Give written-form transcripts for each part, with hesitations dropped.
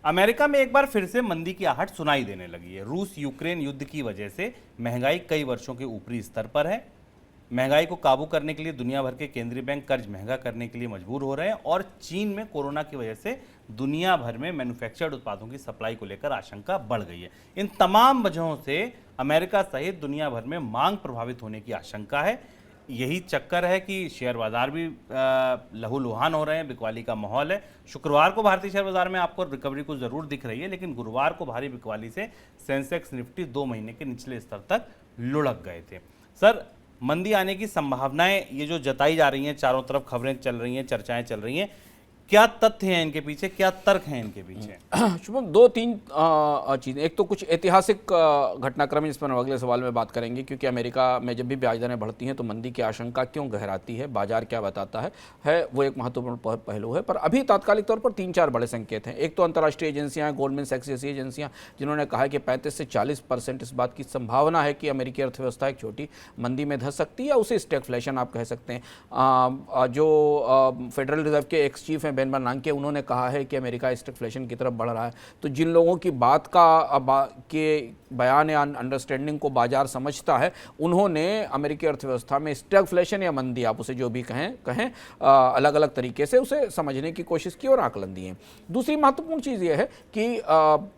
America में एक बार फिर से मंदी की आहट सुनाई देने लगी है। रूस यूक्रेन युद्ध की वजह से महंगाई कई वर्षों के ऊपरी स्तर पर है। महंगाई को काबू करने के लिए दुनिया भर के केंद्रीय बैंक कर्ज महंगा करने के लिए मजबूर हो रहे हैं और चीन में कोरोना की वजह से दुनिया भर में मैन्युफैक्चर्ड उत्पादों की सप्लाई को लेकर आशंका बढ़ गई है। इन तमाम वजहों से अमेरिका सहित दुनिया भर में मांग प्रभावित होने की आशंका है। यही चक्कर है कि शेयर बाजार भी लहूलुहान हो रहे हैं, बिकवाली का माहौल है। शुक्रवार को भारतीय शेयर बाजार में आपको रिकवरी को जरूर दिख रही है, लेकिन गुरुवार को भारी बिकवाली से सेंसेक्स निफ्टी 2 महीने के निचले स्तर तक लुढ़क गए थे। सर, मंदी आने की संभावनाएं ये जो जताई जा रही हैं, चारों तरफ खबरें चल रही हैं, चर्चाएं चल रही हैं, क्या तथ्य हैं इनके पीछे, क्या तर्क हैं इनके पीछे? शुभम, दो तीन चीज़ें। एक तो कुछ ऐतिहासिक घटनाक्रम, जिस पर हम अगले सवाल में बात करेंगे, क्योंकि अमेरिका में जब भी ब्याज दरें बढ़ती हैं तो मंदी की आशंका क्यों गहराती है, बाजार क्या बताता है वो एक महत्वपूर्ण पहलू है। पर अभी तात्कालिक तौर पर 3-4 बड़े संकेत हैं। एक तो अंतर्राष्ट्रीय एजेंसियां हैं, गोल्डमैन सैक्स जैसी एजेंसियां, जिन्होंने कहा है कि 35 से 40% इस बात की संभावना है कि अमेरिकी अर्थव्यवस्था एक छोटी मंदी में धंस सकती है, उसे स्टैगफ्लेशन आप कह सकते हैं। जो फेडरल रिजर्व के एक्स चीफ हैं बेन बर्नांके, उन्होंने कहा है कि अमेरिका स्टैगफ्लेशन की तरफ बढ़ रहा है। तो जिन लोगों की बात के बयान या अंडरस्टैंडिंग को बाजार समझता है, उन्होंने अमेरिकी अर्थव्यवस्था में स्टैगफ्लेशन या मंदी, आप उसे जो भी कहें अलग अलग तरीके से उसे समझने की कोशिश की और आकलन दिए। दूसरी महत्वपूर्ण चीज़ यह है कि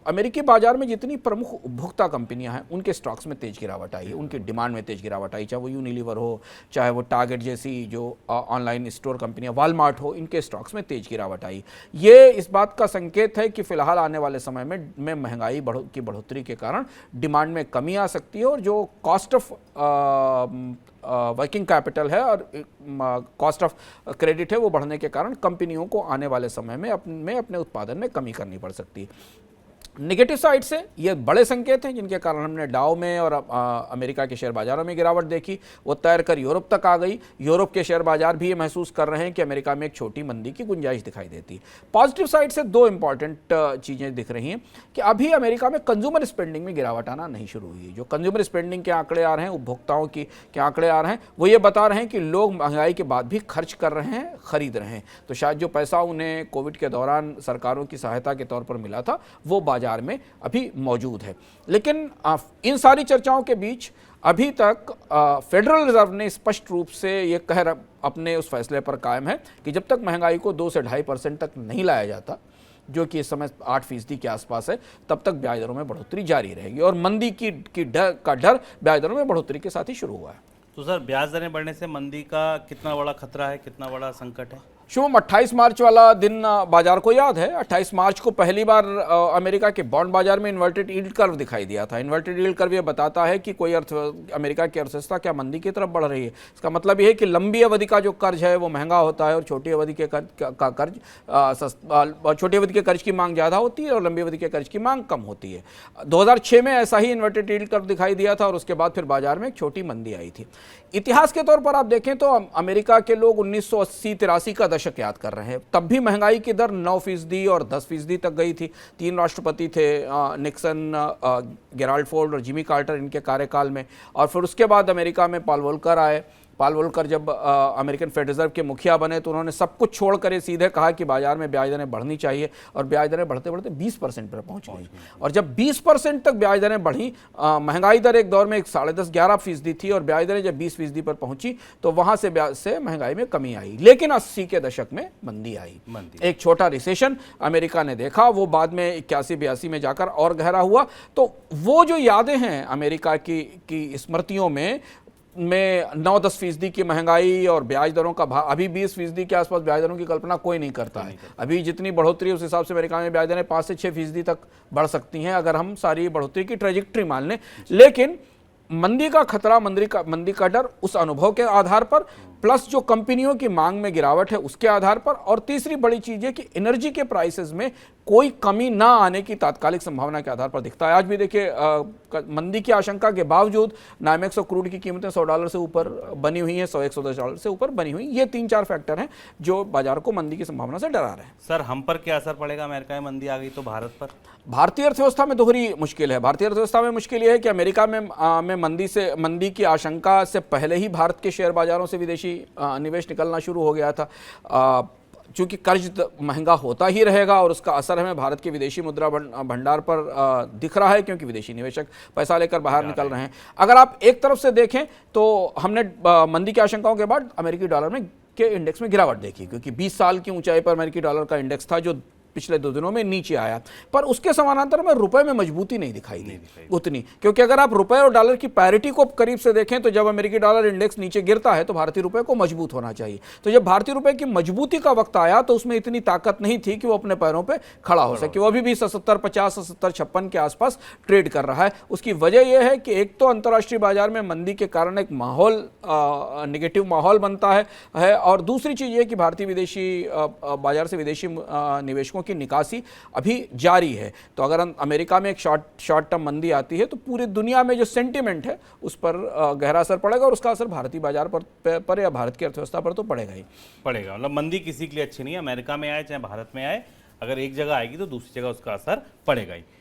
अमेरिकी बाजार में जितनी प्रमुख उपभोक्ता कंपनियां हैं, उनके स्टॉक्स में तेज गिरावट आई है, उनकी डिमांड में तेज गिरावट आई, चाहे वो यूनिलीवर हो, चाहे वो टारगेट जैसी जो ऑनलाइन स्टोर कंपनियां, वॉलमार्ट हो, इनके स्टॉक्स में तेज गिरावट आई। ये इस बात का संकेत है कि फिलहाल आने वाले समय में महंगाई की बढ़ोतरी के कारण डिमांड में कमी आ सकती है और जो कॉस्ट ऑफ वर्किंग कैपिटल है और कॉस्ट ऑफ क्रेडिट है, वो बढ़ने के कारण कंपनियों को आने वाले समय में अपने उत्पादन में कमी करनी पड़ सकती है। नेगेटिव साइड से ये बड़े संकेत हैं जिनके कारण हमने डाउ में और अमेरिका के शेयर बाजारों में गिरावट देखी, वो तैर कर यूरोप तक आ गई। यूरोप के शेयर बाजार भी ये महसूस कर रहे हैं कि अमेरिका में एक छोटी मंदी की गुंजाइश दिखाई देती है। पॉजिटिव साइड से दो इंपॉर्टेंट चीज़ें दिख रही हैं कि अभी अमेरिका में कंज्यूमर स्पेंडिंग में गिरावट आना नहीं शुरू हुई है। जो कंज्यूमर स्पेंडिंग के आंकड़े आ रहे हैं, उपभोक्ताओं के आंकड़े आ रहे हैं, वो ये बता रहे हैं कि लोग महंगाई के बाद भी खर्च कर रहे हैं, खरीद रहे हैं। तो शायद जो पैसा उन्हें कोविड के दौरान सरकारों की सहायता के तौर पर मिला था, वो बाजार में अभी मौजूद है। लेकिन इन सारी चर्चाओं के बीच अभी तक फेडरल रिजर्व ने स्पष्ट रूप से ये अपने उस फैसले पर कायम है कि जब तक महंगाई को 2 से 2.5% तक नहीं लाया जाता, जो कि इस समय 8% के आसपास है, तब तक ब्याज दरों में बढ़ोतरी जारी रहेगी। और मंदी का डर ब्याज दरों में बढ़ोतरी के साथ ही शुरू हुआ है। तो सर, ब्याज दरें बढ़ने से मंदी का कितना बड़ा खतरा है, कितना बड़ा संकट है? शुभम, 28 मार्च वाला दिन बाजार को याद है। 28 मार्च को पहली बार अमेरिका के बॉन्ड बाजार में इन्वर्टेड यील्ड कर्व दिखाई दिया था। इन्वर्टेड यील्ड कर्व ये बताता है कि अमेरिका की अर्थव्यवस्था क्या मंदी की तरफ बढ़ रही है। इसका मतलब ये है कि लंबी अवधि का जो कर्ज है वो महंगा होता है और छोटी अवधि के कर्ज की मांग ज़्यादा होती है और लंबी अवधि के कर्ज की मांग कम होती है। 2006 में ऐसा ही इन्वर्टेड यील्ड कर्व दिखाई दिया था और उसके बाद फिर बाजार में एक छोटी मंदी आई थी। इतिहास के तौर पर आप देखें तो अमेरिका के लोग 1980-83 का दशक याद कर रहे हैं। तब भी महंगाई की दर 9% और 10% तक गई थी। 3 राष्ट्रपति थे, निक्सन, गेराल्ड फोर्ड और जिमी कार्टर, इनके कार्यकाल में। और फिर उसके बाद अमेरिका में पॉल वोल्कर आए। पॉल वोल्कर जब अमेरिकन फेडरल रिजर्व के मुखिया बने तो उन्होंने सब कुछ छोड़कर सीधे कहा कि बाजार में ब्याज दरें बढ़नी चाहिए, और ब्याज दरें बढ़ते बढ़ते 20% पर पहुंच गई। और जब 20% तक ब्याज दरें बढ़ी, महंगाई दर एक दौर में 10.5-11% थी और ब्याज दरें जब 20% पर पहुंची तो वहां से महंगाई में कमी आई। लेकिन 80 के दशक में मंदी आई, एक छोटा रिसेशन अमेरिका ने देखा। वो बाद में 81-82 में जाकर और गहरा हुआ। तो वो जो यादें हैं अमेरिका की स्मृतियों में 9-10% की महंगाई और ब्याज दरों का अभी 20% के आसपास ब्याज दरों की कल्पना कोई नहीं करता है। अभी जितनी बढ़ोतरी है उस हिसाब से अमेरिका में ब्याज दरें 5 से 6% तक बढ़ सकती हैं अगर हम सारी बढ़ोतरी की ट्रेजेक्ट्री मान लें। लेकिन मंदी का खतरा, मंदी का डर उस अनुभव के आधार पर, प्लस जो कंपनियों की मांग में गिरावट है उसके आधार पर, और तीसरी बड़ी चीज है कि एनर्जी के प्राइसेस में कोई कमी ना आने की तात्कालिक संभावना के आधार पर दिखता है। आज भी देखिए, मंदी की आशंका के बावजूद नाइमेक्स और क्रूड की कीमतें $100 से ऊपर बनी हुई हैं, $100-110 से ऊपर बनी हुई। ये 3-4 फैक्टर हैं जो बाजार को मंदी की संभावना से डरा रहे हैं। सर, हम पर क्या असर पड़ेगा? अमेरिका में मंदी आ गई तो भारत पर? भारतीय अर्थव्यवस्था में दोहरी मुश्किल है। भारतीय अर्थव्यवस्था में मुश्किल यह है कि अमेरिका में मंदी की आशंका से पहले ही भारत के शेयर बाजारों से विदेशी निवेश निकलना शुरू हो गया था। चूंकि कर्ज महंगा होता ही रहेगा और उसका असर हमें भारत के विदेशी मुद्रा भंडार पर दिख रहा है, क्योंकि विदेशी निवेशक पैसा लेकर बाहर निकल रहे हैं। अगर आप एक तरफ से देखें तो हमने मंदी की आशंकाओं के बाद अमेरिकी डॉलर में के इंडेक्स में गिरावट देखी, क्योंकि 20 साल की ऊंचाई पर अमेरिकी डॉलर का इंडेक्स था जो पिछले 2 दिनों में नीचे आया, पर उसके समानांतर में रुपए में मजबूती नहीं दिखाई दी उतनी, क्योंकि अगर आप रुपए और डॉलर की पैरिटी को करीब से देखें तो जब अमेरिकी डॉलर इंडेक्स नीचे गिरता है तो भारतीय रुपए को मजबूत होना चाहिए। तो जब भारतीय रुपए की मजबूती का वक्त आया तो उसमें इतनी ताकत नहीं थी कि वो अपने पैरों पर खड़ा हो सके। वो अभी भी 77.50, 77.56 के आसपास ट्रेड कर रहा है। उसकी वजह यह है कि एक तो अंतर्राष्ट्रीय बाजार में मंदी के कारण एक माहौल, निगेटिव माहौल बनता है, और दूसरी चीज ये कि भारतीय विदेशी बाजार से विदेशी निवेशकों की निकासी अभी जारी है। तो अगर अमेरिका में एक शॉर्ट टर्म मंदी आती है तो पूरी दुनिया में जो सेंटिमेंट है उस पर गहरा असर पड़ेगा, और उसका असर भारतीय बाजार पर या भारत की अर्थव्यवस्था पर तो पड़ेगा ही पड़ेगा। मतलब मंदी किसी के लिए अच्छी नहीं है, अमेरिका में आए चाहे भारत में आए, अगर एक जगह आएगी तो दूसरी जगह उसका असर पड़ेगा ही।